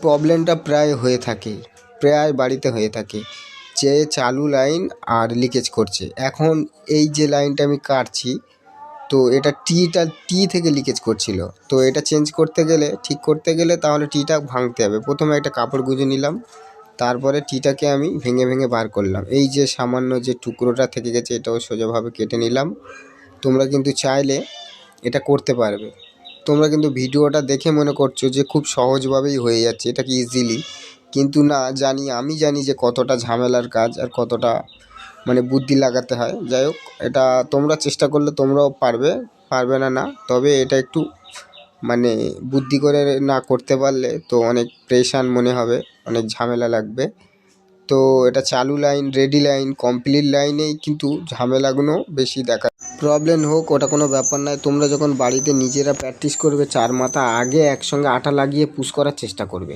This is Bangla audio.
প্রবলেমটা প্রায় বাড়িতে হয়ে থাকে যে চালু লাইন আর লিকেজ করছে। এখন এই যে লাইনটা আমি কাটছি, তো এটা টি থেকে লিকেজ করছিল। তো এটা চেঞ্জ করতে গেলে, ঠিক করতে গেলে তাহলে টিটা ভাঙতে হবে। প্রথমে একটা কাপড় গুঁজে নিলাম, তারপরে টিটাকে আমি ভেঙে ভেঙে বার করলাম। এই যে সামান্য যে টুকরোটা থেকে গেছে এটাও সোজাভাবে কেটে নিলাম। তোমরা কিন্তু চাইলে এটা করতে পারবে। তোমরা কিন্তু ভিডিওটা দেখে মনে করছো যে খুব সহজভাবেই হয়ে যাচ্ছে, এটা কি ইজিলি, কিন্তু না, আমি জানি যে কতটা ঝামেলার কাজ আর কতটা বুদ্ধি লাগাতে হয়। যাই হোক, এটা তোমরা চেষ্টা করলে তোমরাও পারবে না না, তবে এটা একটু বুদ্ধি করে না করতে পারলে তো অনেক প্রেশান মনে হবে, অনেক ঝামেলা লাগবে। তো এটা চালু লাইন, রেডি লাইন, কমপ্লিট লাইনেই কিন্তু ঝামেলাগুলো বেশি দেখা। প্রবলেম হোক ওটা কোনো ব্যাপার নয়। তোমরা যখন বাড়িতে নিজেরা প্র্যাকটিস করবে, চার মাথা আগে একসঙ্গে আটা লাগিয়ে পুশ করার চেষ্টা করবে।